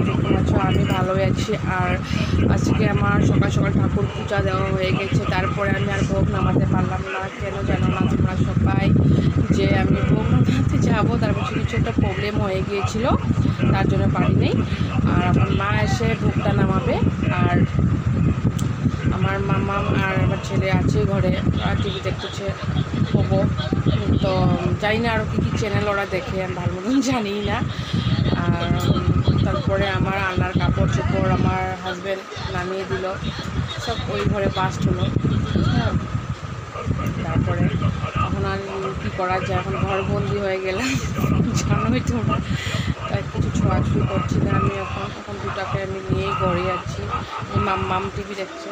কেমন আছো? আমি ভালোই আছি। আর আজকে আমার সকাল সকাল ঠাকুর পূজা দেওয়া হয়ে গেছে। তারপরে আমি আর ভোগ নামাতে পারলাম না। কেন জানো না তোমরা সবাই, যে আমি ভোগ নামাতে যাবো, তারপর কিছু একটা প্রবলেম হয়ে গিয়েছিল, তার জন্য পারিনি। আর আমার মা এসে ভোগটা নামাবে। আর আমার মামা আর আমার ছেলে আছে ঘরে, আর টিভি দেখতেছে হবো। তো জানি না আরও কী কী চ্যানেল ওরা দেখে, আমি ভালো মতন জানি না। আর তারপরে আমার আনার কাপড় চোপড় আমার হাজব্যান্ড নামিয়ে দিল, সব ওই ঘরে বাস্ট হলো। হ্যাঁ, তারপরে এখন আর কী করা যায়, এখন ঘরবন্দি হয়ে গেলাম, জানোই তোমরা। তাই কিছু ছোঁয়াছুঁই করছি না আমি। এখন দুটাকে আমি নিয়েই ঘরে আছি। মাম টিভি দেখছে।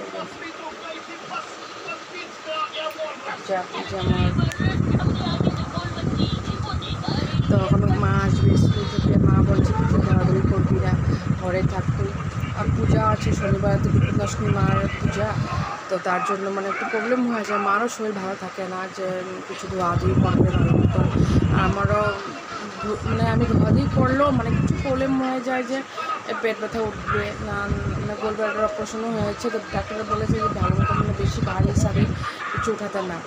আমার তো এখন মা আসবে স্কুল থেকে। মা বলছে তুই ধরাধরি করবি না, ঘরে থাকতো। আর পূজা আছে শনিবার, তো বিপদাষ্টমী মার পূজা, তো তার জন্য মানে একটু প্রবলেম হয়ে যায়। মারও শরীর ভালো থাকে না, যে কিছু ধোয়াধুয়ি করবে ভালো মতন। আমারও মানে আমি ধোয়াধুয়ি করলেও মানে কিছু প্রবলেম হয়ে যায়, যে পেট ব্যথা উঠবে না, মানে গোলব্লাডার অপারেশনও হয়েছে। তো ডাক্তার বলেছে যে ভালো মতো মানে বেশি ভারী সারি কিছু উঠাতে না,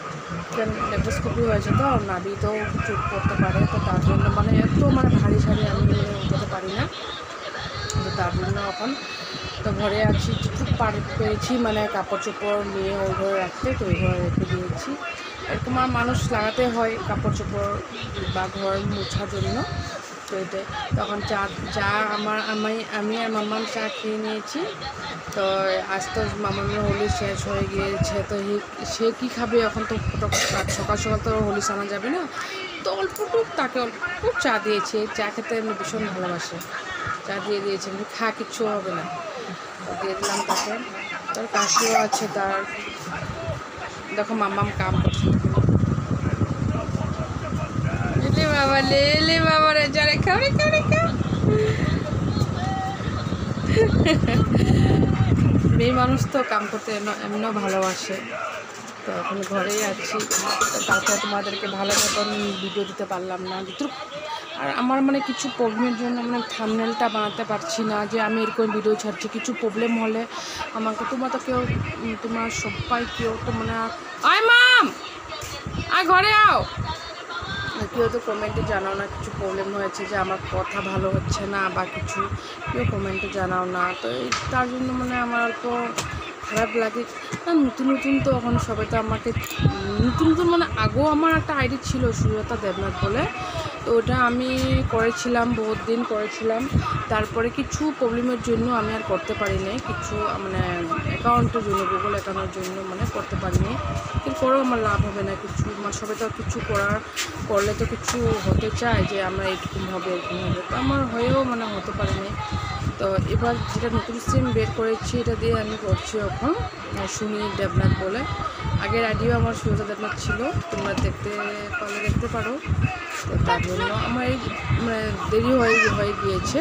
কারণ ল্যাপ্রোস্কোপি হয়েছে, তো নাভিতেও কিছু করতে পারে। তো তার জন্য মানে এত মানে ভারী সারি আমি উঠাতে পারি না। তো তার জন্য এখন তো ঘরে আছি, যেটুকু পেরেছি মানে কাপড় চোপড় নিয়ে ওই ঘরে রাখতে, তো ওই ঘরে রেখে দিয়েছি। এরকম আর মানুষ লাগাতে হয় কাপড় চোপড় বা ঘর মোছার জন্য। তো এটাই তখন চা আমি আর মাম্মাম চা খেয়ে নিয়েছি। তো আজ তো মামামের হোলি শেষ হয়ে গিয়েছে, তো সে কী খাবে এখন? তো সকাল সকাল তো হোলি আনা যাবে না, তো তাকে অল্প চা দিয়েছি। চা খেতে এমনি ভীষণ ভালোবাসে, চা দিয়ে দিয়েছি, এমনি কিচ্ছু হবে না, দিয়ে দিলাম তাকে। তার কাশিও আছে, তার দেখো মাম্মাম কাম করছে। বাবা লে বাবা রে, যা রেখা মেয়ে মানুষ তো কাম করতে এমনিও ভালোবাসে। তো এখন ঘরেই আছি, তারপরে তোমাদেরকে ভালো মতন ভিডিও দিতে পারলাম না। আর আমার মানে কিছু প্রবলেমের জন্য মানে থাম্বনেলটা বানাতে পারছি না, যে আমি এরকম ভিডিও ছাড়ছি। কিছু প্রবলেম হলে আমাকে তোমার সবাই কেউ তো মানে আয় মাম আয় ঘরে আও, কেউ তো কমেন্টে জানাও না কিছু প্রবলেম হয়েছে, যে আমার কথা ভালো হচ্ছে না বা কিছু, কেউ কমেন্টে জানাও না। তো তার জন্য মানে আমার অল্প খারাপ লাগে। নতুন তো এখন সবাই তো আমাকে নতুন মানে আগেও আমার একটা আইডি ছিল সুজাতা দেবনাথ বলে, তো ওটা আমি করেছিলাম, বহুত দিন করেছিলাম। তারপরে কিছু প্রবলেমের জন্য আমি আর করতে পারিনি, কিছু মানে অ্যাকাউন্টের জন্য, গুগল অ্যাকাউন্টের জন্য মানে করতে পারিনি। এরপরেও আমার লাভ হবে না কিছু, সবাই তো কিছু করলে তো কিছু হতে চায়, যে আমরা এরকম হবে। তো আমার হয়েও মানে হতে পারেনি। তো এবার যেটা নতুন সিম বের করেছি, এটা দিয়ে আমি করছি এখন, সুনি দেবনাথ বলে। আগের আইডিও আমার সুজাতা দেবনাথ ছিল, তোমরা দেখতে পারো। তো তার জন্য আমার এই মানে দেরি হয়ে গিয়েছে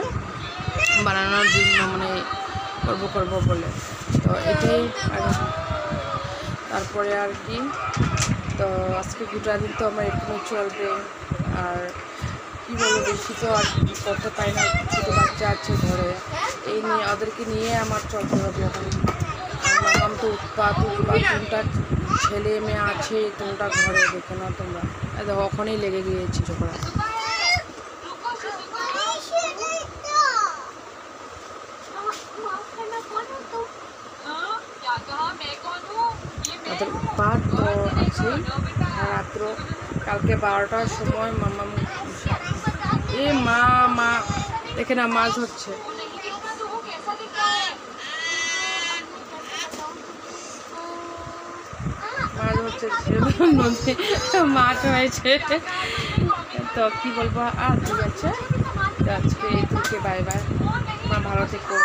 বানানোর জন্য, মানে করবো বলে। তো এটাই তারপরে আর কি। তো আজকে গোটা দিন তো আমার এরকমই চলবে। আর কী বলবো, বেশি তো আর করতে পারি না, ছোটো বাচ্চা আছে ঘরে, এই নিয়ে ওদেরকে নিয়ে আমার চলতে হবে এখন। মামাম তো উৎপাত, কোনটা ছেলে মেয়ে আছে, কোনটা ঘরে দেখে না তোমরা, ওখানেই লেগে গিয়েছি ছোকরা। ওদের উৎপাত তো আছে। রাত্র কালকে 12টার সময় মামাম মা দেখে না মাছ হচ্ছে, নদী মাছ হয়েছে। তো কী বলবো, আর ঠিক আছে, তো আজকে এই থেকে বাই বাই, ভালো থেকো।